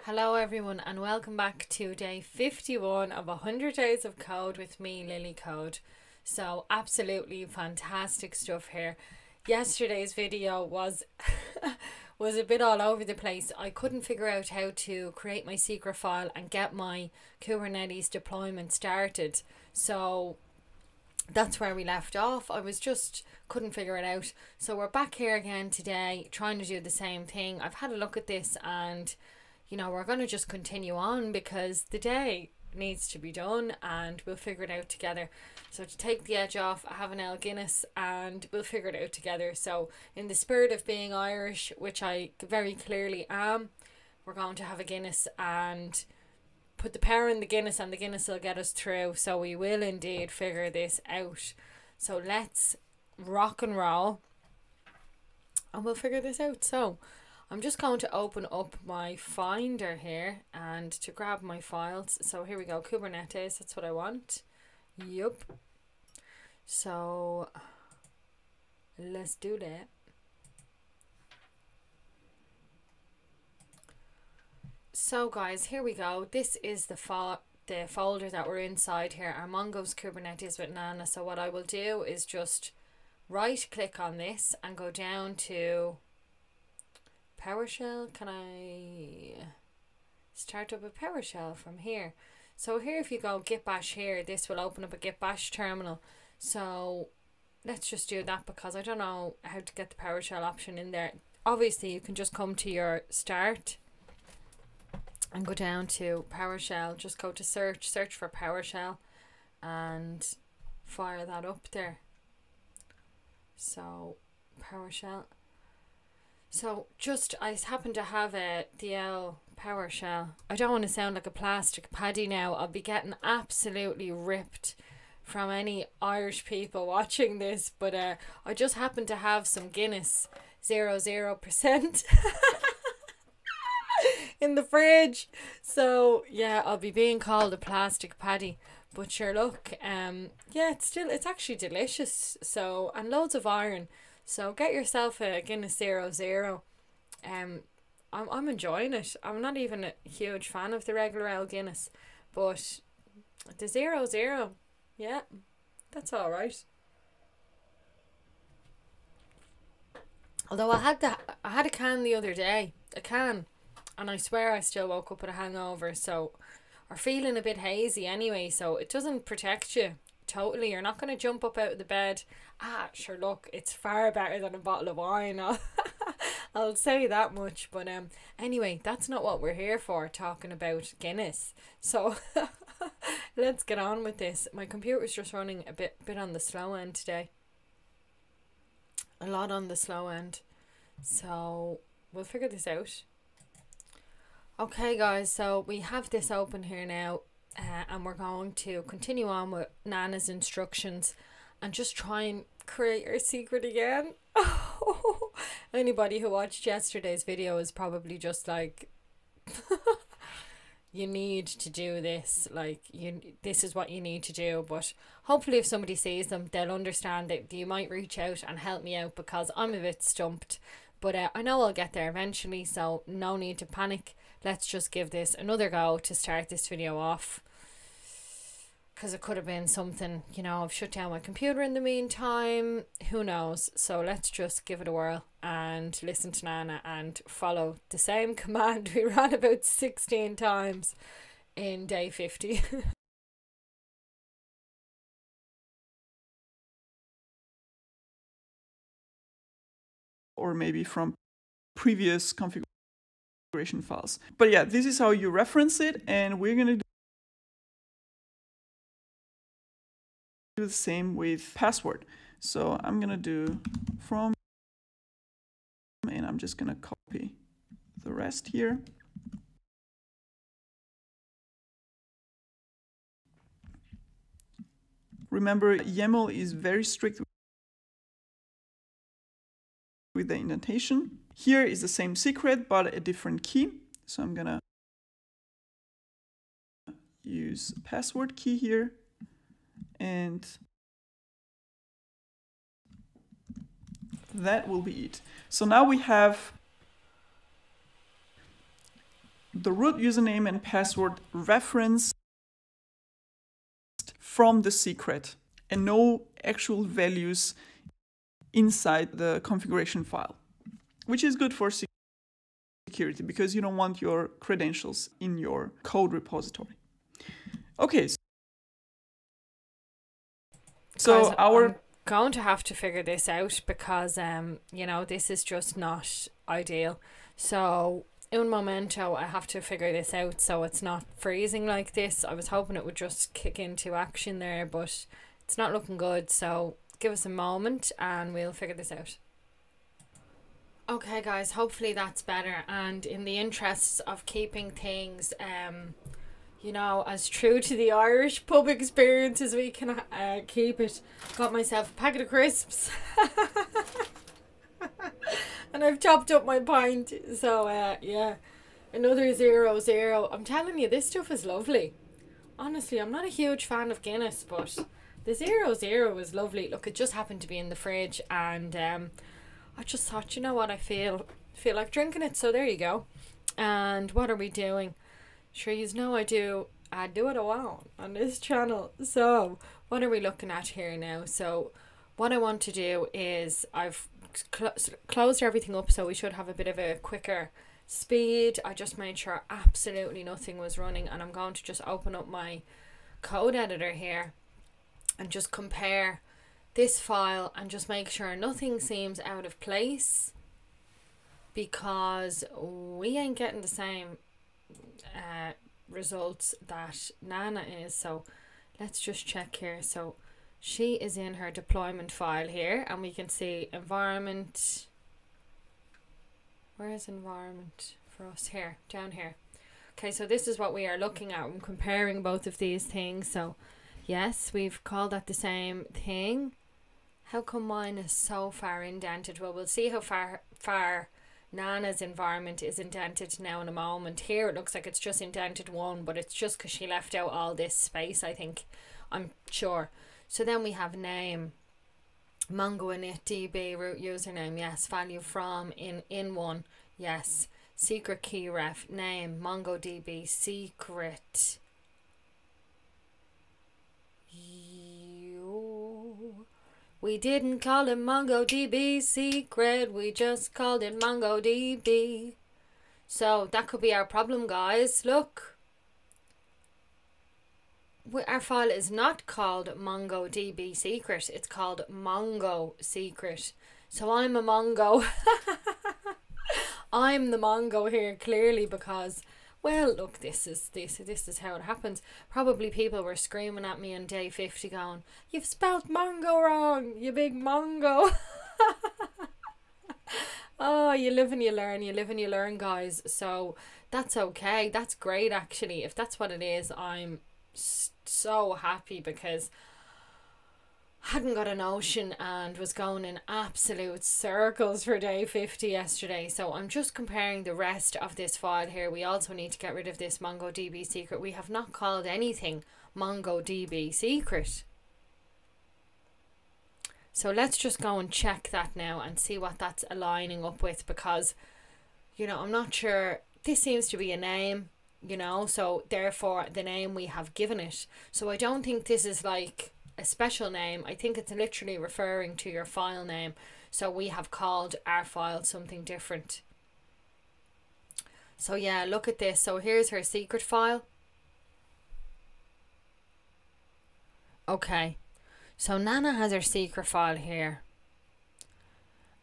Hello everyone and welcome back to day 51 of 100 days of code with me, Lilly Code. So absolutely fantastic stuff here. Yesterday's video was was a bit all over the place. I couldn't figure out how to create my secret file and get my Kubernetes deployment started. So that's where we left off. I was just couldn't figure it out. So we're back here again today trying to do the same thing. I've had a look at this and we're going to just continue on because the day needs to be done and we'll figure it out together. So to take the edge off, I have an Guinness and we'll figure it out together. So in the spirit of being Irish, which I very clearly am, we're going to have a Guinness and put the power in the Guinness and the Guinness will get us through. So we will indeed figure this out. So let's rock and roll and we'll figure this out. So I'm just going to open up my Finder here and to grab my files. So here we go, Kubernetes, that's what I want. Yup. So let's do that. So guys, here we go. This is the folder that we're inside here, our Mongo's Kubernetes with Nana. So what I will do is just right click on this and go down to PowerShell. Can I start up a PowerShell from here? So here, if you go git bash here, this will open up a git bash terminal. So let's just do that because I don't know how to get the PowerShell option in there. Obviously you can just come to your start and go down to PowerShell, just go to search for PowerShell and fire that up there. So PowerShell. So just, I happen to have a DL PowerShell. I don't want to sound like a plastic paddy now. I'll be getting absolutely ripped from any Irish people watching this. But I just happen to have some Guinness 0% in the fridge. So yeah, I'll be being called a plastic paddy. But sure, look, yeah, it's actually delicious. So, and loads of iron. So get yourself a Guinness 0. I'm enjoying it. I'm not even a huge fan of the regular old Guinness, but the 0, yeah, that's all right. Although I had a can the other day, and I swear I still woke up with a hangover. So, or feeling a bit hazy anyway. So it doesn't protect you. Totally, you're not going to jump up out of the bed. Sure, look, it's far better than a bottle of wine. I'll say that much. But anyway, that's not what we're here for, talking about Guinness. So let's get on with this. My computer's just running a bit on the slow end today. A lot on the slow end. So we'll figure this out. Okay, guys, so we have this open here now. And we're going to continue on with Nana's instructions and just try and create our secret again. Anybody who watched yesterday's video is probably just like, you need to do this. Like, this is what you need to do. But hopefully if somebody sees them, they'll understand that you might reach out and help me out because I'm a bit stumped. But I know I'll get there eventually, so no need to panic. Let's just give this another go to start this video off. Because it could have been something, I've shut down my computer in the meantime. Who knows? So let's just give it a whirl and listen to Nana and follow the same command we ran about 16 times in day 50. Or maybe from previous configuration files. But yeah, this is how you reference it, and we're going to do the same with password. So I'm going to do from, and I'm just going to copy the rest here. Remember, YAML is very strict with the indentation. Here is the same secret, but a different key. So I'm going to use a password key here. And that will be it. So now we have the root username and password referenced from the secret and no actual values inside the configuration file, which is good for security because you don't want your credentials in your code repository. Okay, so Guys, I'm going to have to figure this out because you know, this is just not ideal. So un momento, I have to figure this out so it's not freezing like this. I was hoping it would just kick into action there, but it's not looking good, so give us a moment and we'll figure this out. Okay guys, hopefully that's better, and in the interests of keeping things you know, as true to the Irish pub experience as we can keep it, got myself a packet of crisps and I've chopped up my pint, so yeah, another 0-0. I'm telling you, this stuff is lovely. Honestly, I'm not a huge fan of Guinness, but the 0-0 is lovely. Look, it just happened to be in the fridge, and I just thought, you know what, I feel like drinking it, so there you go. And what are we doing? Sure, you know I do what I want on this channel. So what are we looking at here now? So what I want to do is I've closed everything up, so we should have a bit of a quicker speed. I just made sure absolutely nothing was running, and I'm going to just open up my code editor here and just compare this file and just make sure nothing seems out of place, because we ain't getting the same results that Nana is. So let's just check here. So she is in her deployment file here, and we can see environment. Where is environment for us? Here, down here. Okay, so this is what we are looking at. I'm comparing both of these things. So yes, we've called that the same thing. How come mine is so far indented? Well, we'll see how far Nana's environment is indented now in a moment. Here it looks like it's just indented 1, but it's just because she left out all this space, I think. I'm sure. So then we have name, Mongo init DB, root username, yes. Value from, in one, yes. Secret key ref, name, MongoDB, secret. We didn't call it MongoDB secret, we just called it MongoDB. So that could be our problem, guys. Look, our file is not called MongoDB secret, it's called Mongo secret. So I'm a Mongo. I'm the Mongo here, clearly, because, well, look, this is how it happens. Probably people were screaming at me on day 50 going, "You've spelt Mongo wrong, you big Mongo." Oh, you live and you learn, guys. So that's okay. That's great, actually. If that's what it is, I'm so happy, because hadn't got a notion and was going in absolute circles for day 50 yesterday. So I'm just comparing the rest of this file here. We also need to get rid of this MongoDB secret. We have not called anything MongoDB secret. So let's just go and check that now and see what that's aligning up with, because, you know, I'm not sure. This seems to be a name, you know, so therefore the name we have given it. So I don't think this is like a special name. I think it's literally referring to your file name. So we have called our file something different. So yeah, look at this. So here's her secret file. Okay, so Nana has her secret file here,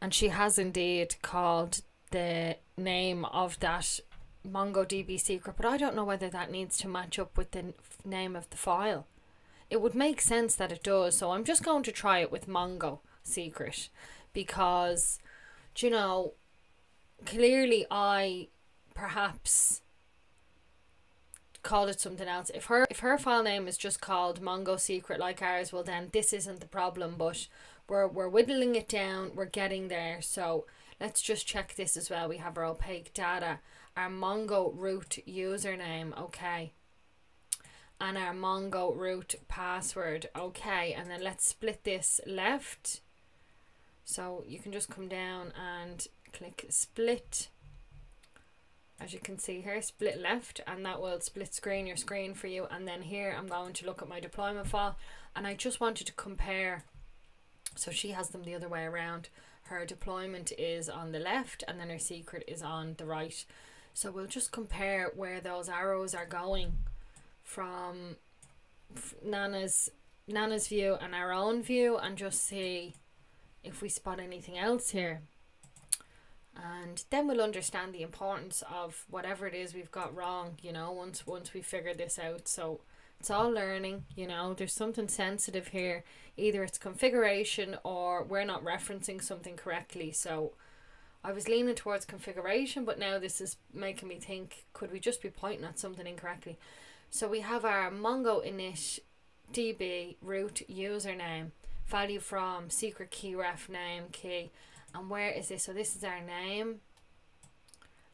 and she has indeed called the name of that MongoDB secret, but I don't know whether that needs to match up with the name of the file. It would make sense that it does, so I'm just going to try it with Mongo secret, because, you know, clearly I perhaps called it something else. If her file name is just called Mongo secret like ours, well then this isn't the problem, but we're whittling it down, we're getting there. So let's just check this as well. We have our opaque data, our Mongo root username, okay, and our Mongo root password, okay. And then let's split this left, so you can just come down and click split. as you can see here, split left, and that will split screen your screen for you. And then here I'm going to look at my deployment file, and I just wanted to compare. So she has them the other way around. Her deployment is on the left and then her secret is on the right. So we'll just compare where those arrows are going from Nana's view and our own view, and just see if we spot anything else here. And then we'll understand the importance of whatever it is we've got wrong, you know, once we figure this out. So it's all learning, you know. There's something sensitive here. Either it's configuration or we're not referencing something correctly. So I was leaning towards configuration, but now this is making me think, could we just be pointing at something incorrectly? So we have our Mongo init db root username, value from secret key ref name key. And where is this? So this is our name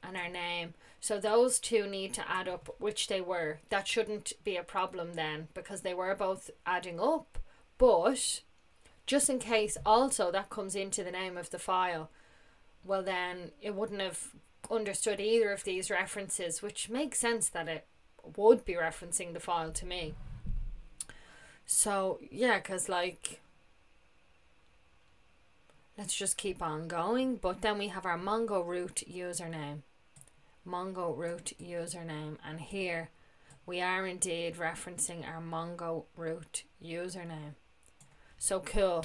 and our name. So those two need to add up, which they were. That shouldn't be a problem then, because they were both adding up. But just in case also that comes into the name of the file, well then it wouldn't have understood either of these references, which makes sense that it would be referencing the file to me. So yeah, because like, let's just keep on going. But then we have our Mongo root username. Mongo root username. And here we are indeed referencing our Mongo root username. So cool.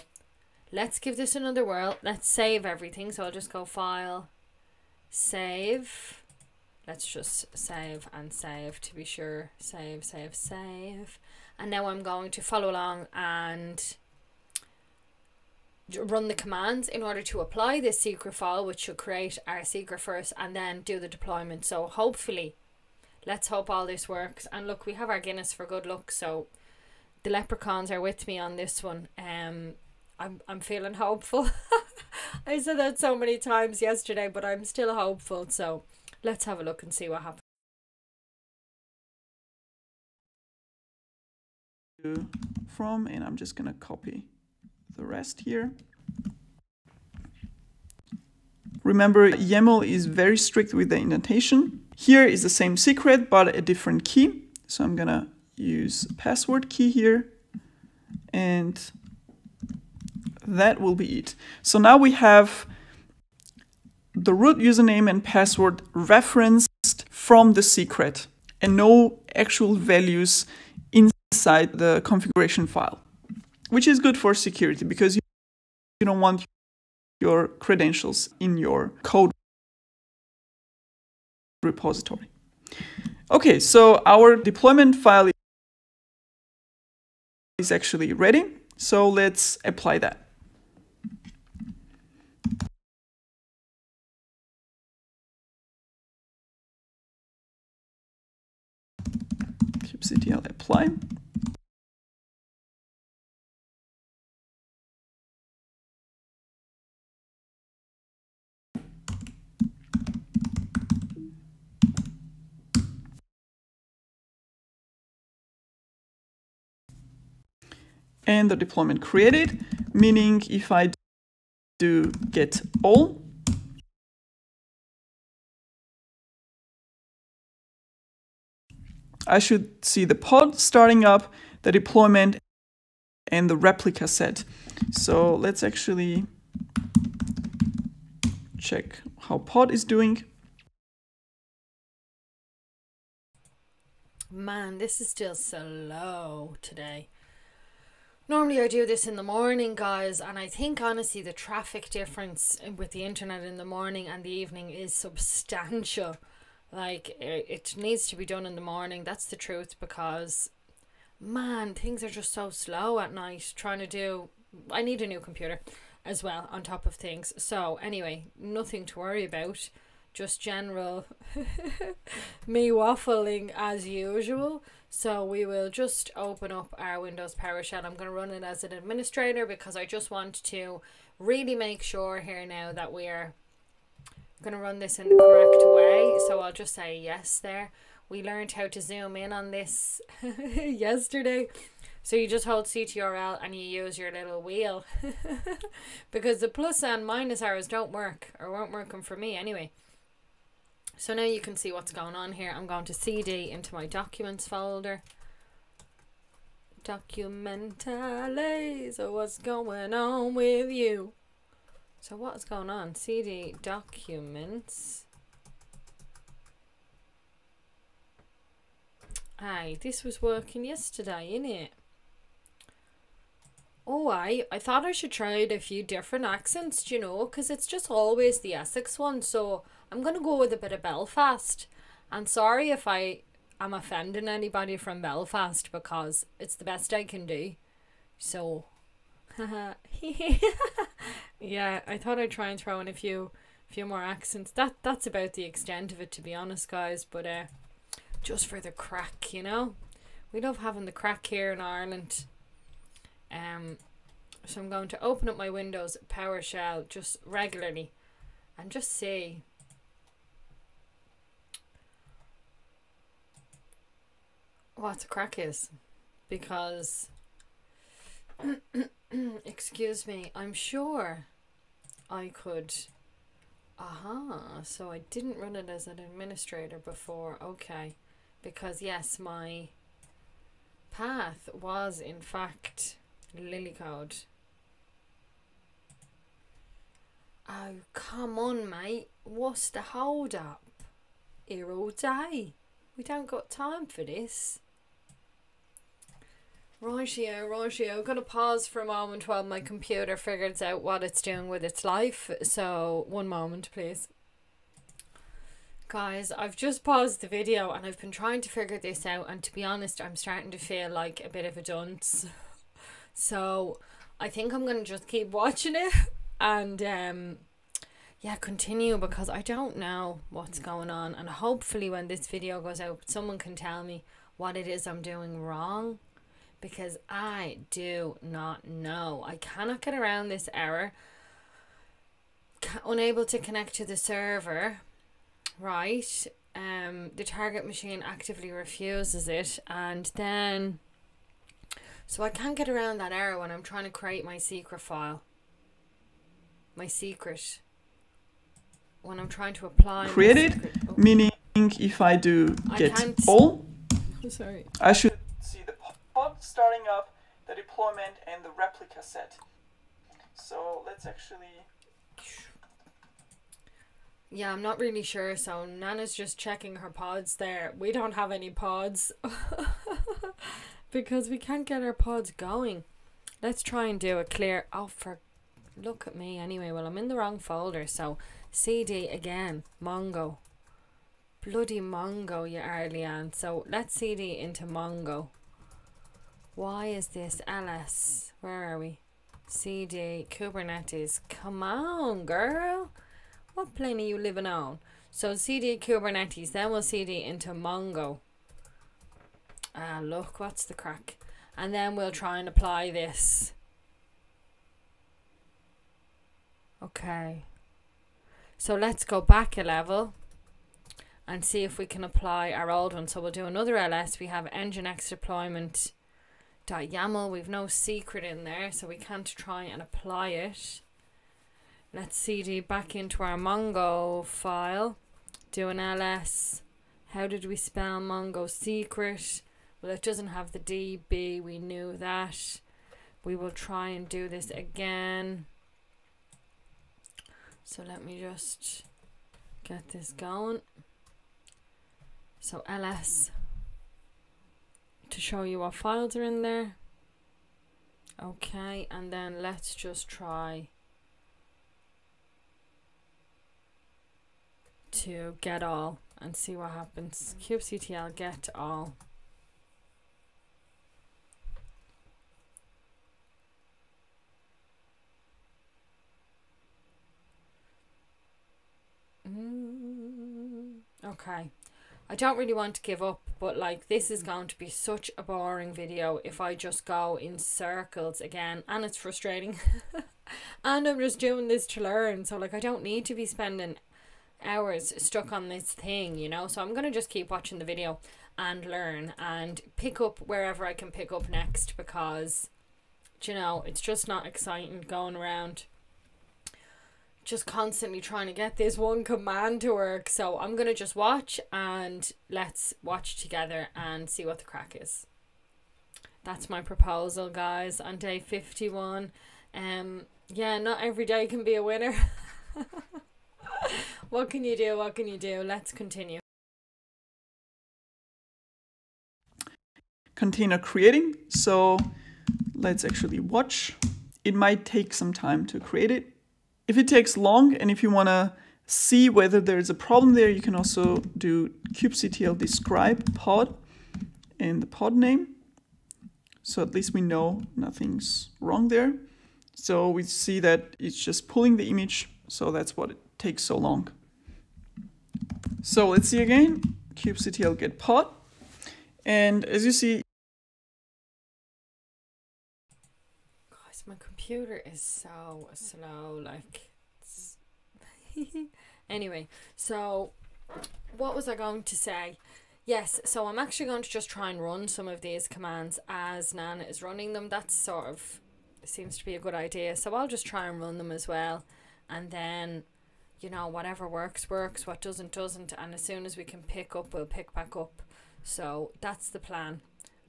Let's give this another whirl. Let's save everything. So I'll just go File, Save. Let's just save and save to be sure. Save, save, save. And now I'm going to follow along and run the commands in order to apply this secret file, which should create our secret first and then do the deployment. So hopefully, let's hope all this works. And look, we have our Guinness for good luck, so the leprechauns are with me on this one. I'm feeling hopeful. I said that so many times yesterday, but I'm still hopeful. So let's have a look and see what happens. From, and I'm just gonna copy the rest here. Remember, YAML is very strict with the indentation. Here is the same secret, but a different key. So I'm gonna use password key here, and that will be it. So now we have the root username and password referenced from the secret and no actual values inside the configuration file, which is good for security because you don't want your credentials in your code repository. Okay, so our deployment file is actually ready. So let's apply that. kubectl apply. And the deployment created, meaning if I do get all, I should see the pod starting up, the deployment, and the replica set. So let's actually check how pod is doing. Man, this is still slow today. Normally I do this in the morning, guys, and I think honestly the traffic difference with the internet in the morning and the evening is substantial. Like, it needs to be done in the morning, that's the truth, because man, things are just so slow at night trying to do. I need a new computer as well on top of things. So anyway, nothing to worry about, just general me waffling as usual. So we will just open up our Windows PowerShell. I'm going to run it as an administrator because I just want to really make sure here now that we are going to run this in the correct way. So I'll just say yes there. We learned how to zoom in on this yesterday. So you just hold CTRL and you use your little wheel because the plus and minus arrows don't work, or weren't working for me anyway. So now you can see what's going on here. I'm going to CD into my documents folder. Documentally, so what's going on with you? So what is going on? CD documents. Aye, this was working yesterday, innit? Oh, I thought I should try out a few different accents, you know, because it's just always the Essex one. So I'm going to go with a bit of Belfast. And sorry if I am offending anybody from Belfast, because it's the best I can do. So, yeah, I thought I'd try and throw in a few more accents. That's about the extent of it, to be honest, guys. But just for the crack, you know. We love having the crack here in Ireland. So I'm going to open up my Windows PowerShell just regularly and just see what the crack is, because excuse me, I'm sure I could. So I didn't run it as an administrator before. Okay, because yes, my path was in fact Lilly Code. Oh, come on, mate. What's the hold up? Here all day. We don't got time for this. Rightio. Gonna pause for a moment while my computer figures out what it's doing with its life. So, one moment, please. Guys, I've just paused the video and I've been trying to figure this out, and to be honest, I'm starting to feel like a bit of a dunce. So, I think I'm gonna just keep watching it and yeah, continue, because I don't know what's going on, and hopefully when this video goes out someone can tell me what it is I'm doing wrong, because I do not know. I cannot get around this error. Unable to connect to the server, right? The target machine actively refuses it, and then so I can't get around that error when I'm trying to create my secret file. My secret. When I'm trying to apply. Create it, meaning if I do get all, sorry, I should see the pod starting up, the deployment, and the replica set. So let's actually. Yeah, I'm not really sure. So Nana's just checking her pods there. We don't have any pods because we can't get our pods going. Let's try and do a clear. Oh, look at me anyway. Well, I'm in the wrong folder. So CD again. Mongo. Bloody Mongo, you Arlian. So let's CD into Mongo. Why is this ls? Where are we? CD Kubernetes. Come on, girl. What plane are you living on? So CD Kubernetes. Then we'll CD into Mongo. Ah, look, what's the crack? And then we'll try and apply this. Okay. So let's go back a level and see if we can apply our old one. So we'll do another ls. We have nginx deployment .yaml. We've no secret in there, so we can't try and apply it. Let's cd back into our Mongo file. Do an ls. How did we spell Mongo secret? Well, it doesn't have the DB. We knew that. We will try and do this again. So let me just get this going. So ls to show you what files are in there. Okay, and then let's just try to get all and see what happens. kubectl get all. Okay, I don't really want to give up, but like this is going to be such a boring video if I just go in circles again, and it's frustrating. And I'm just doing this to learn, so like I don't need to be spending hours stuck on this thing, you know. So I'm gonna just keep watching the video and learn and pick up wherever I can pick up next, because you know it's just not exciting going around just constantly trying to get this one command to work. So I'm going to just watch, and let's watch together and see what the crack is. That's my proposal, guys, on day 51. Yeah, not every day can be a winner. What can you do? What can you do? Let's continue. Container creating. So let's actually watch. It might take some time to create it. If it takes long, and if you want to see whether there's a problem there, you can also do kubectl describe pod and the pod name. So at least we know nothing's wrong there. So we see that it's just pulling the image. So that's what it takes so long. So let's see again, kubectl get pod. And as you see, guys, my computer is so slow, like anyway, so what was I going to say? Yes, so I'm actually going to just try and run some of these commands as Nana is running them. That's sort of, seems to be a good idea. So I'll just try and run them as well. And then, you know, whatever works, works. What doesn't, doesn't. And as soon as we can pick up, we'll pick back up. So that's the plan.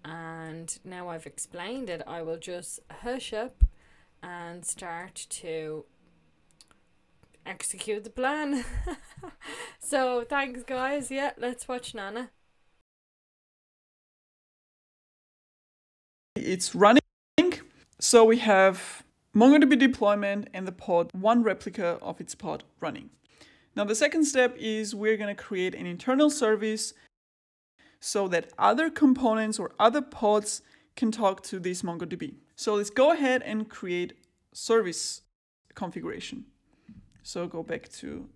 And now I've explained it, I will just hush up and start to execute the plan. So thanks, guys. Yeah, let's watch Nana. It's running. So we have MongoDB deployment and the pod, one replica of its pod running. Now the second step is we're going to create an internal service so that other components or other pods can talk to this MongoDB. So let's go ahead and create service configuration. So go back to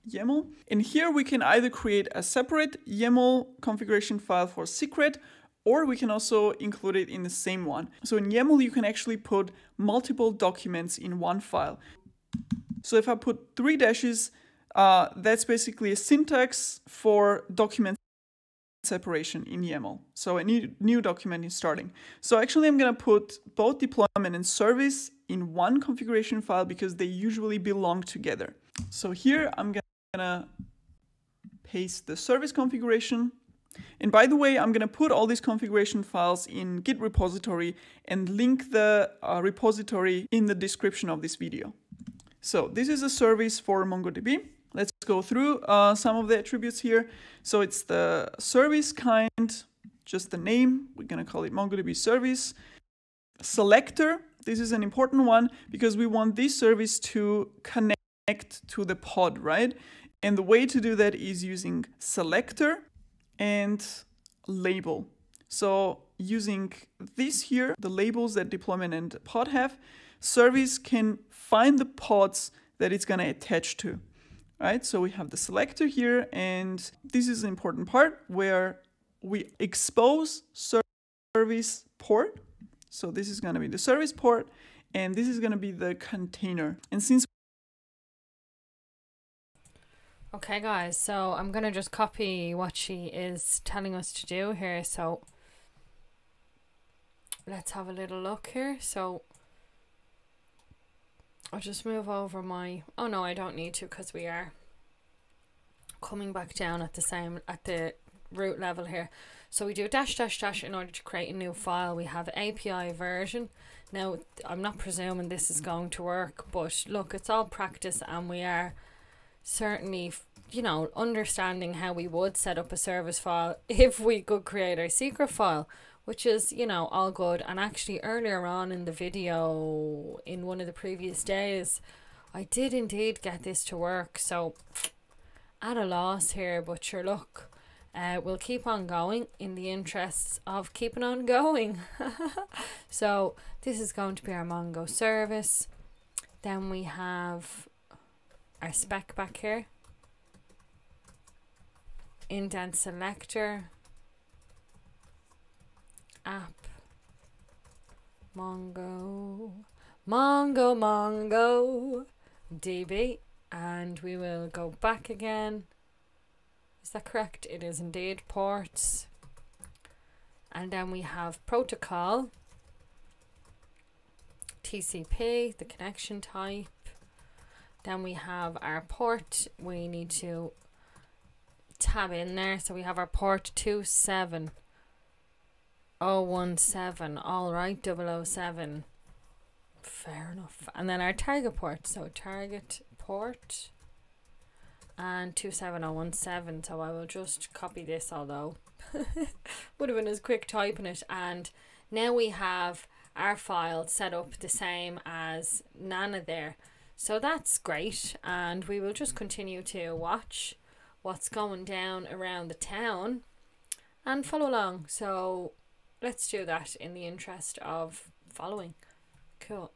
YAML. And here we can either create a separate YAML configuration file for secret, or we can also include it in the same one. So in YAML, you can actually put multiple documents in one file. So if I put 3 dashes, that's basically a syntax for document separation in YAML. So a new document is starting. So actually I'm going to put both deployment and service in one configuration file because they usually belong together. So here I'm going to paste the service configuration. And by the way, I'm going to put all these configuration files in Git repository and link the repository in the description of this video. So this is a service for MongoDB. Let's go through some of the attributes here. So it's the service kind, just the name. We're going to call it MongoDB service. Selector, this is an important one because we want this service to connect to the pod, right? And the way to do that is using selector and label. So using this here, the labels that deployment and pod have, service can find the pods that it's going to attach to. Right, so we have the selector here, and this is an important part where we expose service port. So this is going to be the service port, and this is going to be the container. And since okay, guys, so I'm going to just copy what she is telling us to do here. So let's have a little look here. So I'll just move over my, oh no, I don't need to because we are coming back down at the root level here. So we do dash dash dash in order to create a new file. We have API version. Now I'm not presuming this is going to work, but look, it's all practice, and we are certainly, you know, understanding how we would set up a service file if we could create our secret file, which is, you know, all good. And actually earlier on in the video, in one of the previous days, I did indeed get this to work. So at a loss here, but sure, look, we'll keep on going in the interests of keeping on going. So this is going to be our Mongo service. Then we have our spec back here, indent selector, app, Mongo, DB, and we will go back again. Is that correct? It is indeed. Ports, and then we have protocol, TCP, the connection type, Then we have our port. We need to tab in there. So we have our port 27017. All right, 007. Fair enough. And then our target port. So target port and 27017. So I will just copy this, although would have been as quick typing it. And now we have our file set up the same as Nana there. So that's great, and we will just continue to watch what's going down around the town and follow along. So let's do that in the interest of following. Cool.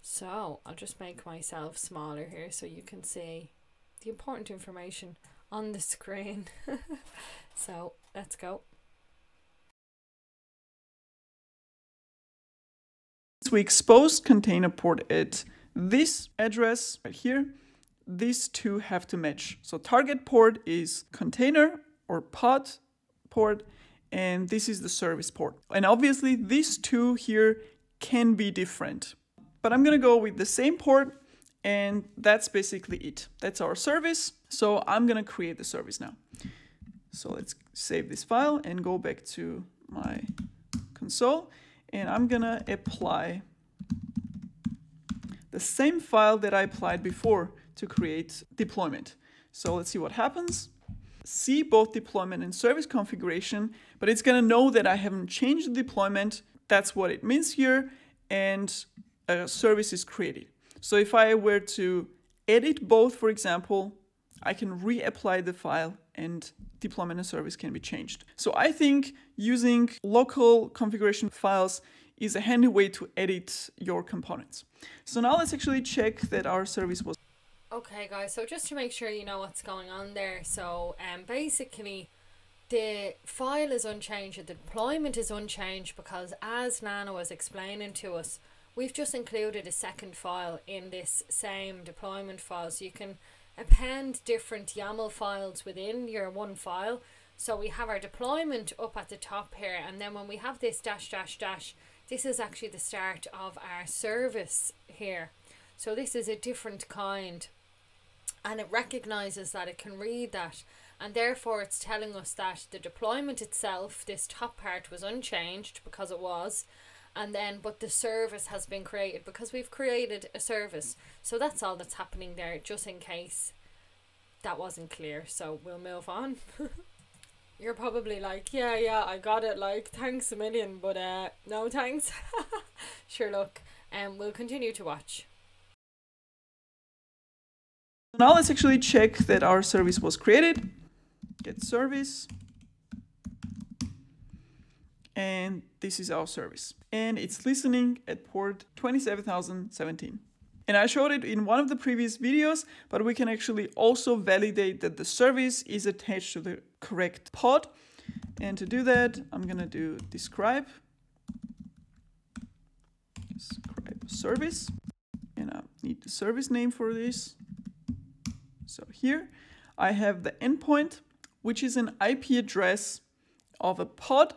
So I'll just make myself smaller here so you can see the important information on the screen. So let's go. We exposed container port at this address right here. These two have to match. So target port is container or pod port, and this is the service port. And obviously these two here can be different, but I'm gonna go with the same port, and that's basically it. That's our service. So I'm gonna create the service now. So let's save this file and go back to my console, and I'm gonna apply the same file that I applied before to create deployment. So let's see what happens. See both deployment and service configuration, but it's gonna know that I haven't changed the deployment. That's what it means here, and a service is created. So if I were to edit both, for example, I can reapply the file and deployment and service can be changed. So I think using local configuration files is a handy way to edit your components. So now let's actually check that our service was. Okay guys, so just to make sure you know what's going on there. So basically the file is unchanged, the deployment is unchanged, because as Nana was explaining to us, we've just included a second file in this same deployment file. So you can append different YAML files within your one file. So we have our deployment up at the top here, and then when we have this dash dash dash, this is actually the start of our service here. So this is a different kind, and it recognizes that it can read that, and therefore it's telling us that the deployment itself, this top part, was unchanged because it was, and then but the service has been created because we've created a service. So that's all that's happening there, just in case that wasn't clear. So we'll move on. You're probably like, yeah, I got it, like, thanks a million, but no thanks. Sure, look, we'll continue to watch. Now let's actually check that our service was created. Get service. And this is our service. And it's listening at port 27017. And I showed it in one of the previous videos, but we can actually also validate that the service is attached to the correct pod. And to do that, I'm gonna do describe service. And I need the service name for this. So here I have the endpoint, which is an IP address of a pod,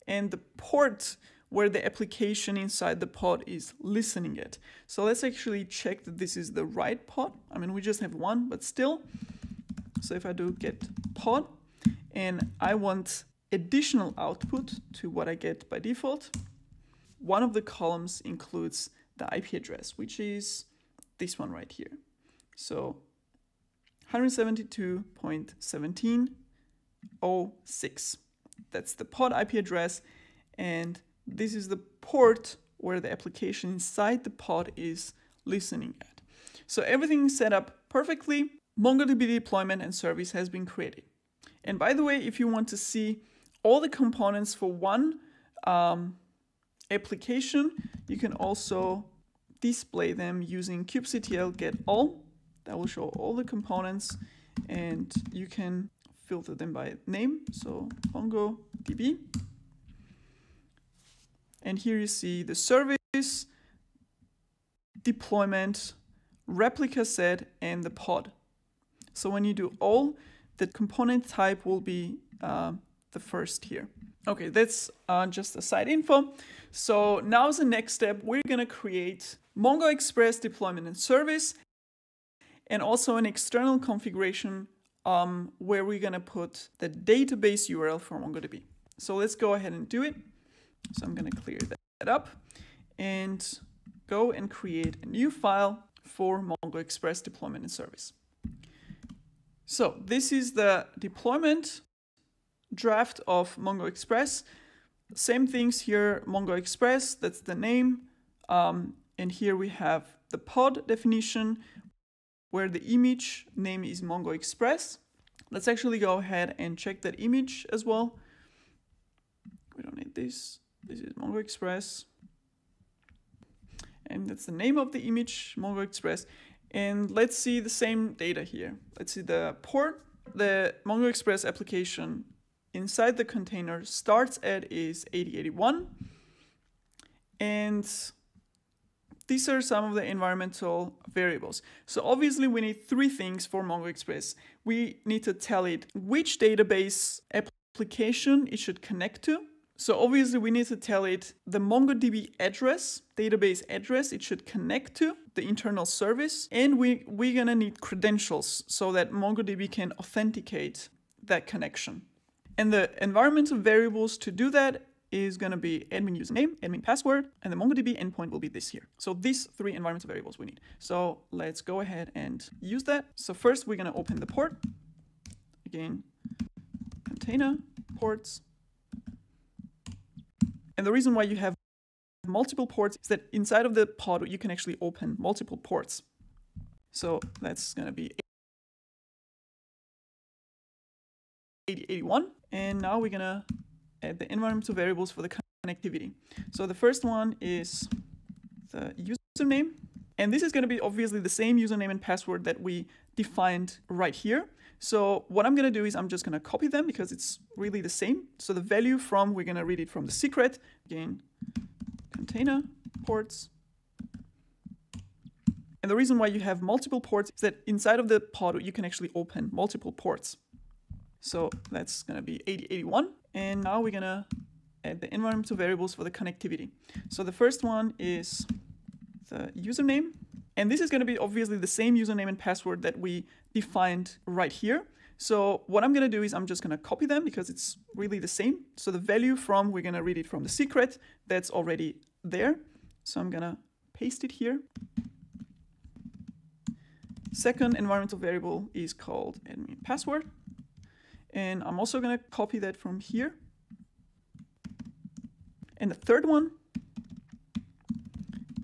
and the port where the application inside the pod is listening at. So let's actually check that this is the right pod. I mean, we just have one, but still. So if I do get pod, and I want additional output to what I get by default, one of the columns includes the IP address, which is this one right here. So 172.17.06. That's the pod IP address, and this is the port where the application inside the pod is listening at. So everything is set up perfectly. MongoDB deployment and service has been created. And by the way, if you want to see all the components for one application, you can also display them using kubectl get all. That will show all the components, and you can filter them by name. So MongoDB. And here you see the service, deployment, replica set, and the pod. So when you do all, the component type will be the first here. Okay, that's just a side info. So now as the next step, we're gonna create Mongo Express deployment and service. and also an external configuration where we're going to put the database URL for MongoDB. So let's go ahead and do it. So I'm going to clear that up and go and create a new file for Mongo Express deployment and service. So this is the deployment draft of Mongo Express. Same things here, Mongo Express, that's the name. And here we have the pod definition, where the image name is Mongo Express. Let's actually go ahead and check that image as well. We don't need this. This is Mongo Express. And that's the name of the image, Mongo Express. And let's see the same data here. Let's see the port. The Mongo Express application inside the container starts at is 8081. And these are some of the environmental variables. So obviously we need three things for Mongo Express. We need to tell it which database application it should connect to. So obviously we need to tell it the MongoDB address, database address it should connect to, the internal service. And we're gonna need credentials so that MongoDB can authenticate that connection. And the environmental variables to do that is going to be admin username, admin password, and the MongoDB endpoint will be this here. So these three environmental variables we need. So let's go ahead and use that. So first we're going to open the port. Again, container, ports. And the reason why you have multiple ports is that inside of the pod you can actually open multiple ports. So that's going to be 8081. And now we're going to add the environmental variables for the connectivity. So the first one is the username. And this is going to be obviously the same username and password that we defined right here. So what I'm going to do is I'm just going to copy them because it's really the same. So the value from, we're going to read it from the secret. Again, container, ports. And the reason why you have multiple ports is that inside of the pod you can actually open multiple ports. So that's going to be 8081. And now we're going to add the environmental variables for the connectivity. So the first one is the username. And this is going to be obviously the same username and password that we defined right here. So what I'm going to do is I'm just going to copy them because it's really the same. So the value from, we're going to read it from the secret. That's already there. So I'm going to paste it here. Second environmental variable is called admin password. And I'm also going to copy that from here. And the third one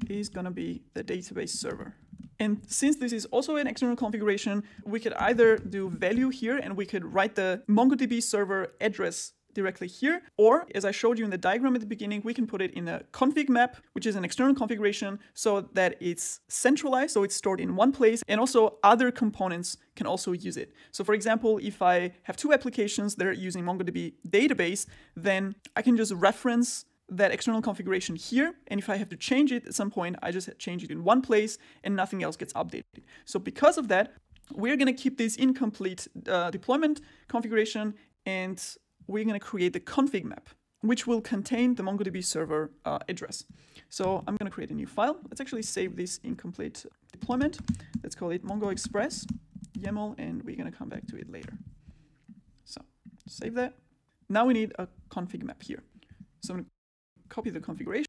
is going to be the database server. And since this is also an external configuration, we could either do value here and we could write the MongoDB server address directly here, or as I showed you in the diagram at the beginning, we can put it in a config map, which is an external configuration so that it's centralized, so it's stored in one place, and also other components can also use it. So for example, if I have two applications that are using MongoDB database, then I can just reference that external configuration here, and if I have to change it at some point, I just change it in one place and nothing else gets updated. So because of that, we're going to keep this incomplete deployment configuration, and we're going to create the config map, which will contain the MongoDB server address. So I'm going to create a new file. Let's actually save this incomplete deployment. Let's call it Mongo Express YAML, and we're going to come back to it later. So save that. Now we need a config map here. So I'm going to copy the configuration.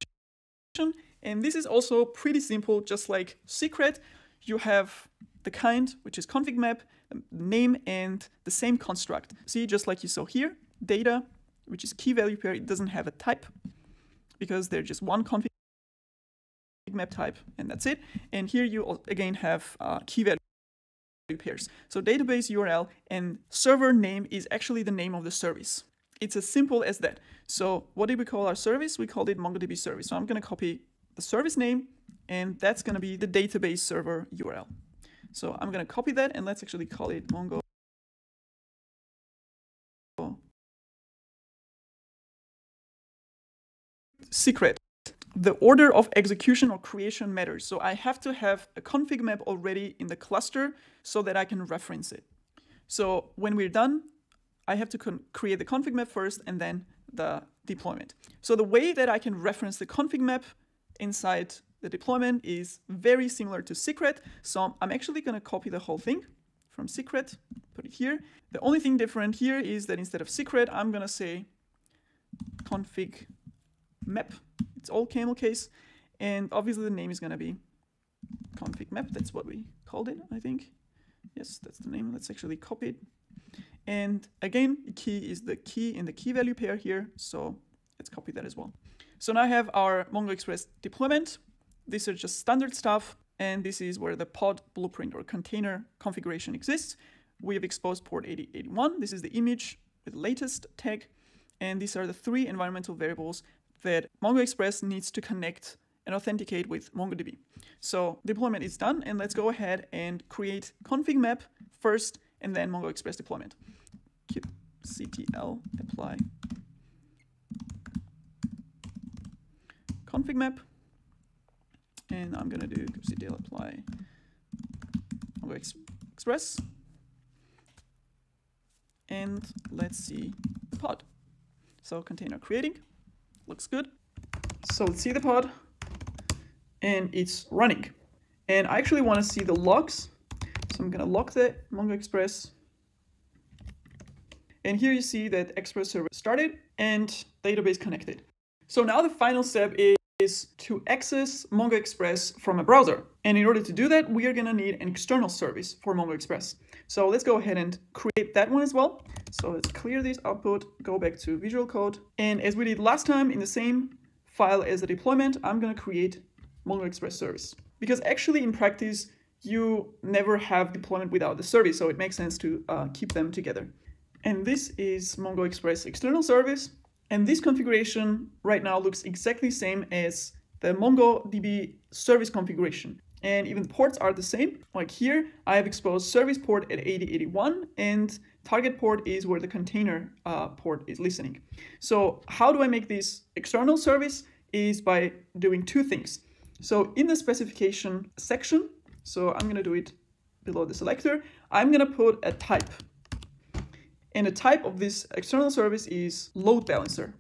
And this is also pretty simple, just like secret. You have the kind, which is config map, the name, and the same construct. See, just like you saw here, data, which is key value pair, it doesn't have a type because they're just one config map type, and that's it. And here you again have key value pairs. So database URL and server name is actually the name of the service. It's as simple as that. So what did we call our service? We called it MongoDB service. So I'm going to copy the service name, and that's going to be the database server URL. So I'm going to copy that, and let's actually call it Mongo secret. The order of execution or creation matters. So I have to have a config map already in the cluster so that I can reference it. So when we're done, I have to create the config map first and then the deployment. So the way that I can reference the config map inside The deployment is very similar to secret, so I'm actually going to copy the whole thing from secret, put it here. The only thing different here is that instead of secret, I'm going to say config map. It's all camel case, and obviously the name is going to be config map. That's what we called it, I think. Yes, that's the name. Let's actually copy it. And again, the key is the key in the key value pair here, so let's copy that as well. So now I have our Mongo Express deployment. These are just standard stuff, and this is where the pod blueprint or container configuration exists. We have exposed port 8081. This is the image with the latest tag, and these are the 3 environmental variables that Mongo Express needs to connect and authenticate with MongoDB. So deployment is done, and let's go ahead and create config map first, and then Mongo Express deployment. kubectl apply config map, and I'm gonna do kubectl apply Mongo Express, and let's see the pod. So container creating, looks good. So let's see the pod, and it's running. And I actually want to see the logs, so I'm gonna log the Mongo Express. And here you see that Express server started and database connected. So now the final step is to access Mongo Express from a browser. And in order to do that, we are going to need an external service for Mongo Express. So let's go ahead and create that one as well. So let's clear this output, go back to Visual Code. And as we did last time in the same file as the deployment, I'm going to create Mongo Express service. Because actually in practice, you never have deployment without the service. So it makes sense to keep them together. And this is Mongo Express external service. And this configuration right now looks exactly the same as the MongoDB service configuration. And even the ports are the same. Like here, I have exposed service port at 8081, and target port is where the container port is listening. So how do I make this external service? Is by doing 2 things. So in the specification section, so I'm going to do it below the selector, I'm going to put a type. And the type of this external service is load balancer,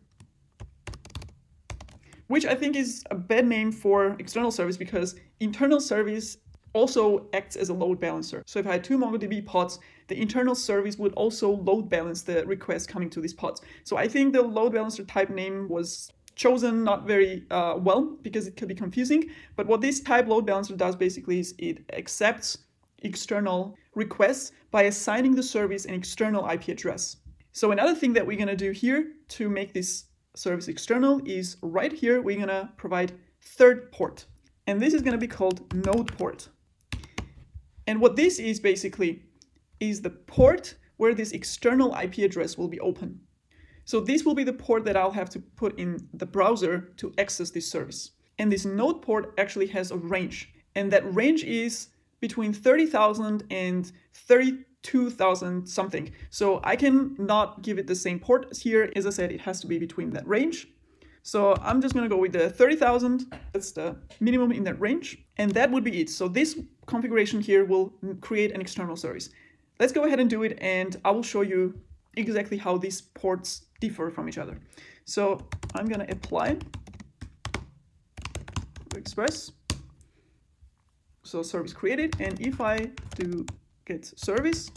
which I think is a bad name for external service because internal service also acts as a load balancer. So if I had 2 MongoDB pods, the internal service would also load balance the requests coming to these pods. So I think the load balancer type name was chosen not very well because it could be confusing. But what this type load balancer does basically is it accepts external requests by assigning the service an external IP address. So another thing that we're going to do here to make this service external is right here, we're going to provide third port. And this is going to be called node port. And what this is basically is the port where this external IP address will be open. So this will be the port that I'll have to put in the browser to access this service. And this node port actually has a range. And that range is between 30,000 and 32,000 something. So I can not give it the same port as here. As I said, it has to be between that range. So I'm just going to go with the 30,000. That's the minimum in that range. And that would be it. So this configuration here will create an external service. Let's go ahead and do it. And I will show you exactly how these ports differ from each other. So I'm going to apply Express. So service created, and if I do get service,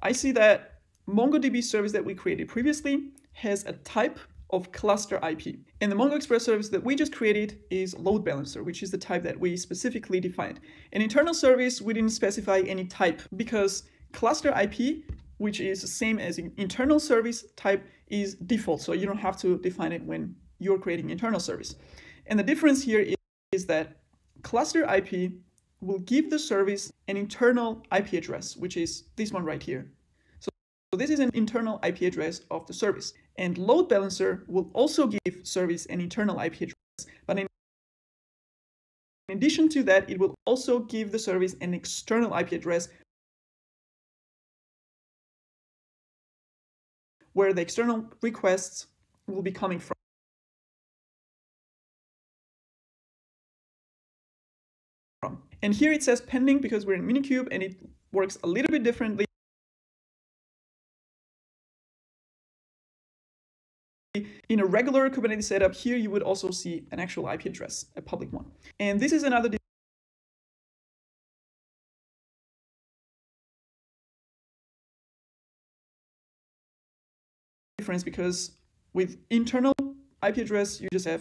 I see that MongoDB service that we created previously has a type of cluster IP. And the Mongo Express service that we just created is load balancer, which is the type that we specifically defined. An internal service, we didn't specify any type because cluster IP, which is the same as an internal service type, is default. So you don't have to define it when you're creating internal service. And the difference here is that cluster IP will give the service an internal IP address, which is this one right here. So this is an internal IP address of the service. And load balancer will also give service an internal IP address. But in addition to that, it will also give the service an external IP address where the external requests will be coming from. And here it says pending because we're in Minikube and it works a little bit differently. in a regular Kubernetes setup, here you would also see an actual IP address, a public one. And this is another difference, because with internal IP address, you just have,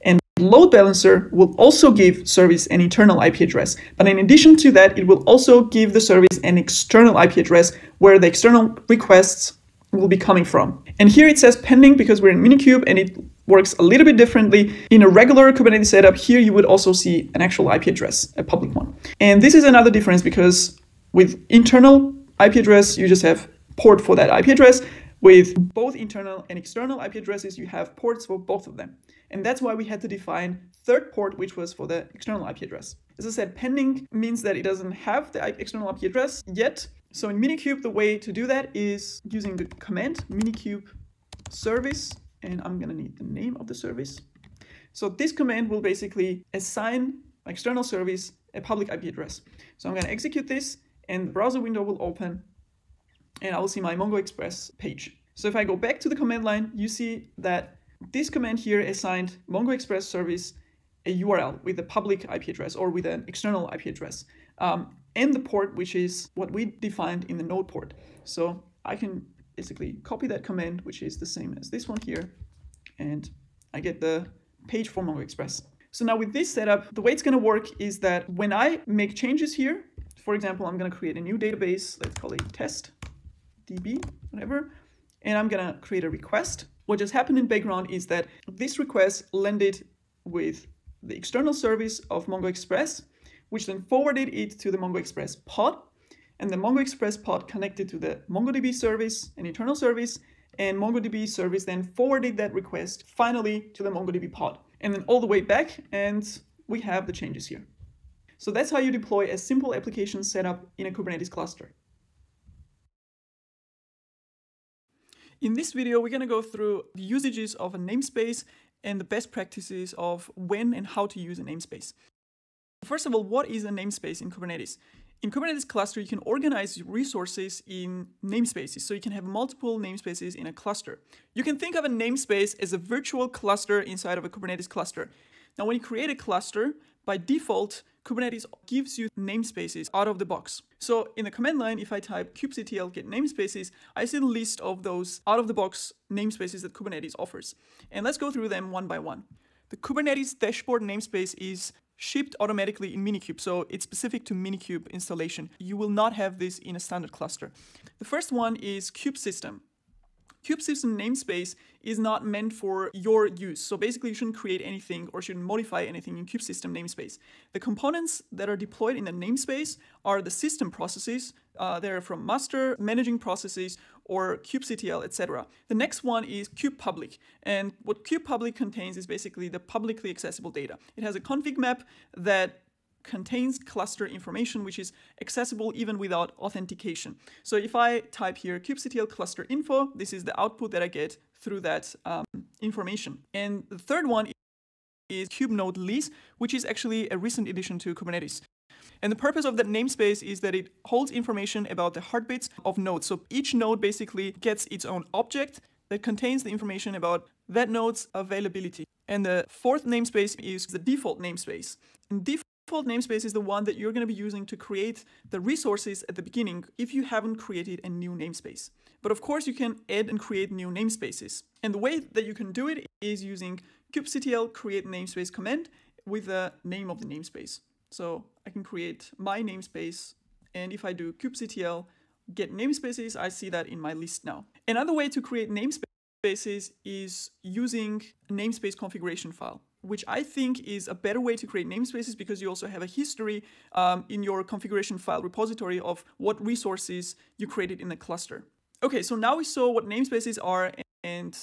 and load balancer will also give service an internal IP address. But in addition to that, it will also give the service an external IP address where the external requests will be coming from. And here it says pending because we're in Minikube, and it works a little bit differently. In a regular Kubernetes setup, here you would also see an actual IP address, a public one. And this is another difference, because with internal IP address, you just have port for that IP address. With both internal and external IP addresses, you have ports for both of them. And that's why we had to define third port, which was for the external IP address. As I said, pending means that it doesn't have the external IP address yet. So in Minikube, the way to do that is using the command minikube service, and I'm gonna need the name of the service. So this command will basically assign external service a public IP address. So I'm gonna execute this, and the browser window will open, and I will see my Mongo Express page. So if I go back to the command line, you see that this command here assigned Mongo Express service a URL with a public IP address or with an external IP address, and the port, which is what we defined in the node port. So I can basically copy that command, which is the same as this one here, and I get the page for Mongo Express. So now with this setup, the way it's going to work is that when I make changes here, for example, I'm going to create a new database, let's call it test DB, whatever, and I'm going to create a request. What just happened in background is that this request landed with the external service of Mongo Express, which then forwarded it to the Mongo Express pod, and the Mongo Express pod connected to the MongoDB service, an internal service, and MongoDB service then forwarded that request finally to the MongoDB pod, and then all the way back, and we have the changes here. So that's how you deploy a simple application setup in a Kubernetes cluster. In this video, we're going to go through the usages of a namespace and the best practices of when and how to use a namespace. First of all, what is a namespace in Kubernetes? In Kubernetes cluster, you can organize resources in namespaces, so you can have multiple namespaces in a cluster. You can think of a namespace as a virtual cluster inside of a Kubernetes cluster. Now, when you create a cluster, by default, Kubernetes gives you namespaces out of the box. So in the command line, if I type kubectl get namespaces, I see the list of those out-of-the-box namespaces that Kubernetes offers. And let's go through them one by one. The Kubernetes dashboard namespace is shipped automatically in Minikube, so it's specific to Minikube installation. You will not have this in a standard cluster. The first one is kubesystem. Kubesystem namespace is not meant for your use. So basically you shouldn't create anything or shouldn't modify anything in kubesystem namespace. The components that are deployed in the namespace are the system processes. They're from master, managing processes, or kubectl, etc. The next one is kubepublic. And what kubepublic contains is basically the publicly accessible data. It has a config map that contains cluster information, which is accessible even without authentication. So if I type here kubectl cluster info, this is the output that I get through that information. And the third one is kubenode lease, which is actually a recent addition to Kubernetes. And the purpose of that namespace is that it holds information about the heartbeats of nodes. So each node basically gets its own object that contains the information about that node's availability. And the fourth namespace is the default namespace. And default namespace is the one that you're going to be using to create the resources at the beginning if you haven't created a new namespace. But of course, you can add and create new namespaces. And the way that you can do it is using kubectl create namespace command with the name of the namespace. So I can create my namespace, and if I do kubectl get namespaces, I see that in my list now. Another way to create namespaces is using a namespace configuration file, which I think is a better way to create namespaces because you also have a history in your configuration file repository of what resources you created in a cluster. Okay, so now we saw what namespaces are and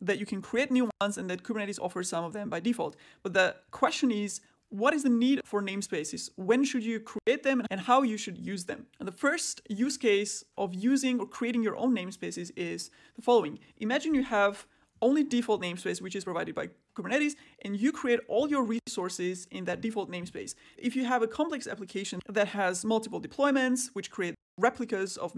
that you can create new ones and that Kubernetes offers some of them by default. But the question is, what is the need for namespaces? When should you create them and how you should use them? And the first use case of using or creating your own namespaces is the following. Imagine you have only default namespace, which is provided by Kubernetes, and you create all your resources in that default namespace. If you have a complex application that has multiple deployments, which create replicas of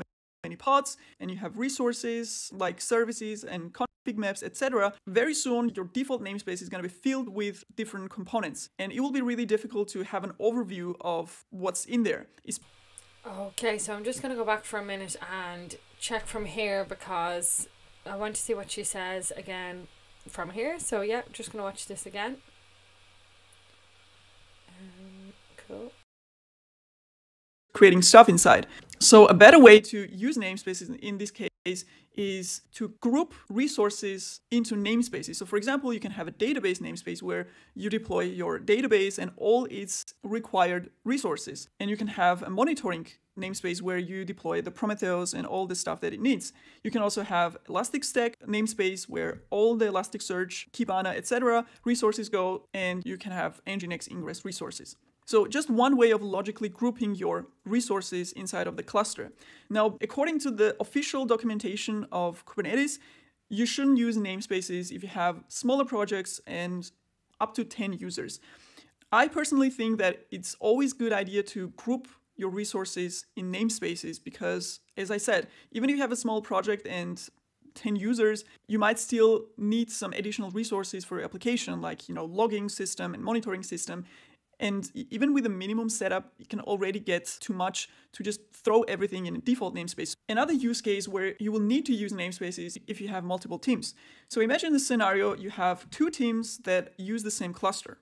many pods and you have resources like services and config maps, etc., very soon your default namespace is going to be filled with different components. And it will be really difficult to have an overview of what's in there. Okay, so I'm just going to go back for a minute and check from here because I want to see what she says again from here. So yeah, just going to watch this again. Cool. Creating stuff inside. So a better way to use namespaces in this case is to group resources into namespaces. So for example, you can have a database namespace where you deploy your database and all its required resources. And you can have a monitoring namespace where you deploy the Prometheus and all the stuff that it needs. You can also have Elasticstack namespace where all the Elasticsearch, Kibana, etc. resources go, and you can have Nginx ingress resources. So just one way of logically grouping your resources inside of the cluster. Now, according to the official documentation of Kubernetes, you shouldn't use namespaces if you have smaller projects and up to 10 users. I personally think that it's always a good idea to group your resources in namespaces because, as I said, even if you have a small project and 10 users, you might still need some additional resources for your application, like logging system and monitoring system. And even with a minimum setup, it can already get too much to just throw everything in a default namespace. Another use case where you will need to use namespaces if you have multiple teams. So imagine the scenario, you have two teams that use the same cluster.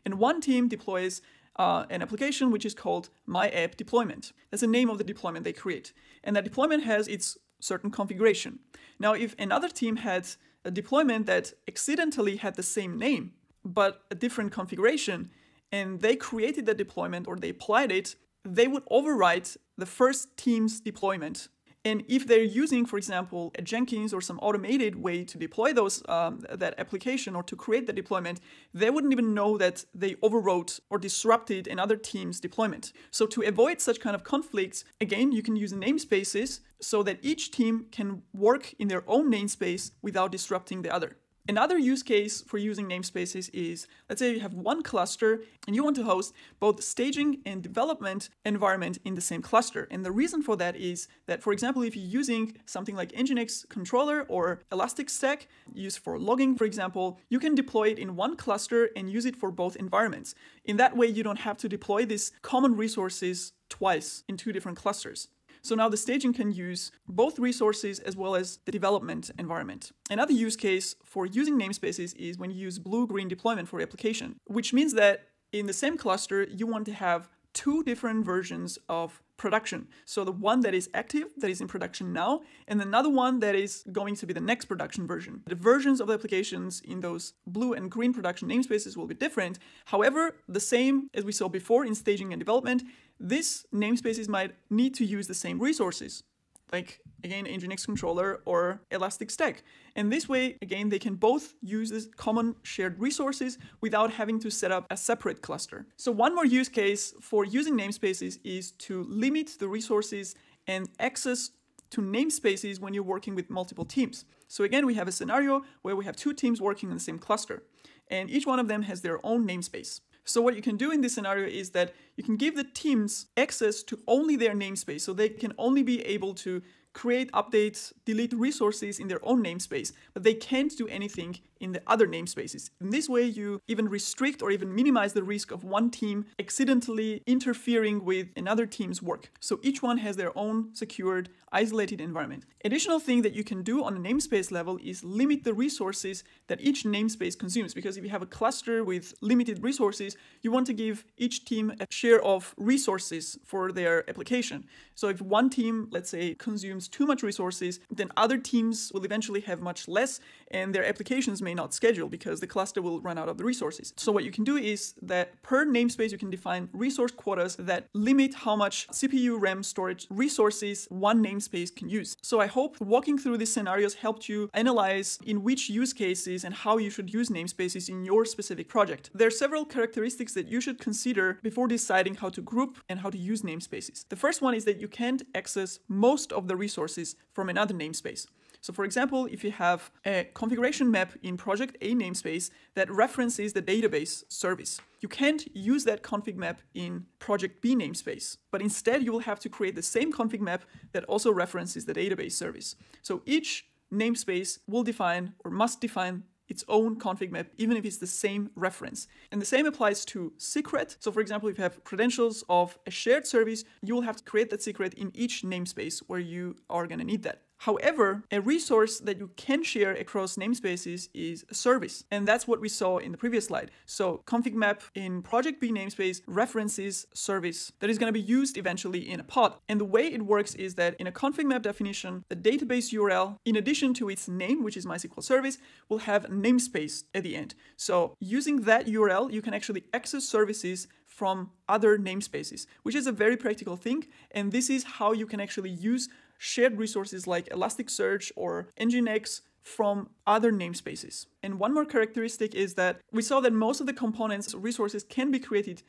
And one team deploys an application which is called My App Deployment. That's the name of the deployment they create. And that deployment has its certain configuration. Now, if another team had a deployment that accidentally had the same name, but a different configuration, and they created the deployment or they applied it, they would overwrite the first team's deployment. And if they're using, for example, a Jenkins or some automated way to deploy that application or to create the deployment, they wouldn't even know that they overwrote or disrupted another team's deployment. So to avoid such kind of conflicts, again, you can use namespaces so that each team can work in their own namespace without disrupting the other. Another use case for using namespaces is, let's say you have one cluster and you want to host both staging and development environment in the same cluster. And the reason for that is that, for example, if you're using something like Nginx controller or Elasticstack used for logging, for example, you can deploy it in one cluster and use it for both environments. In that way, you don't have to deploy these common resources twice in two different clusters. So now the staging can use both resources as well as the development environment. Another use case for using namespaces is when you use blue-green deployment for your application, which means that in the same cluster, you want to have two different versions of production. So the one that is active, that is in production now, and another one that is going to be the next production version. The versions of the applications in those blue and green production namespaces will be different. However, the same as we saw before in staging and development, these namespaces might need to use the same resources, like, again, Nginx controller or Elasticstack. And this way, again, they can both use this common shared resources without having to set up a separate cluster. So one more use case for using namespaces is to limit the resources and access to namespaces when you're working with multiple teams. So again, we have a scenario where we have two teams working in the same cluster, and each one of them has their own namespace. So what you can do in this scenario is that you can give the teams access to only their namespace, so they can only be able to create, update, delete resources in their own namespace, but they can't do anything in the other namespaces. In this way, you even restrict or even minimize the risk of one team accidentally interfering with another team's work. So each one has their own secured, isolated environment. Additional thing that you can do on a namespace level is limit the resources that each namespace consumes, because if you have a cluster with limited resources, you want to give each team a share of resources for their application. So if one team, let's say, consumes too much resources, then other teams will eventually have much less, and their applications may not schedule because the cluster will run out of the resources. So what you can do is that per namespace, you can define resource quotas that limit how much CPU, RAM, storage resources one namespace can use. So I hope walking through these scenarios helped you analyze in which use cases and how you should use namespaces in your specific project. There are several characteristics that you should consider before deciding how to group and how to use namespaces. The first one is that you can't access most of the resources resources from another namespace. So for example, if you have a configuration map in project A namespace that references the database service, you can't use that config map in project B namespace, but instead you will have to create the same config map that also references the database service. So each namespace will define or must define its own config map, even if it's the same reference. And the same applies to secret. So for example, if you have credentials of a shared service, you will have to create that secret in each namespace where you are going to need that. However, a resource that you can share across namespaces is a service. And that's what we saw in the previous slide. So config map in project B namespace references service that is going to be used eventually in a pod. And the way it works is that in a config map definition, the database URL, in addition to its name, which is MySQL service, will have a namespace at the end. So using that URL, you can actually access services from other namespaces, which is a very practical thing. And this is how you can actually use shared resources like Elasticsearch or Nginx from other namespaces. And one more characteristic is that we saw that most of the components resources can be created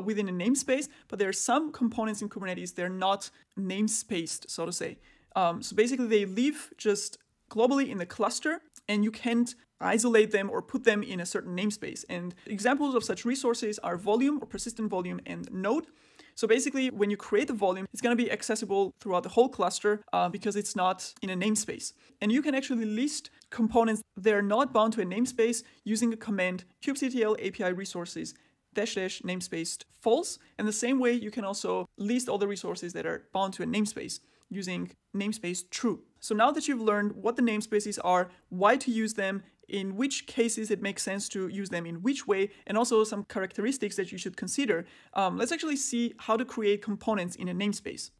within a namespace, but there are some components in Kubernetes, they're not namespaced, so to say. So basically they live just globally in the cluster, and you can't isolate them or put them in a certain namespace. And examples of such resources are volume or persistent volume and node. So basically, when you create a volume, it's going to be accessible throughout the whole cluster because it's not in a namespace. And you can actually list components that are not bound to a namespace using a command kubectl API resources -- namespace false. And the same way, you can also list all the resources that are bound to a namespace using namespace true. So now that you've learned what the namespaces are, why to use them, in which cases it makes sense to use them in which way, and also some characteristics that you should consider, let's actually see how to create components in a namespace.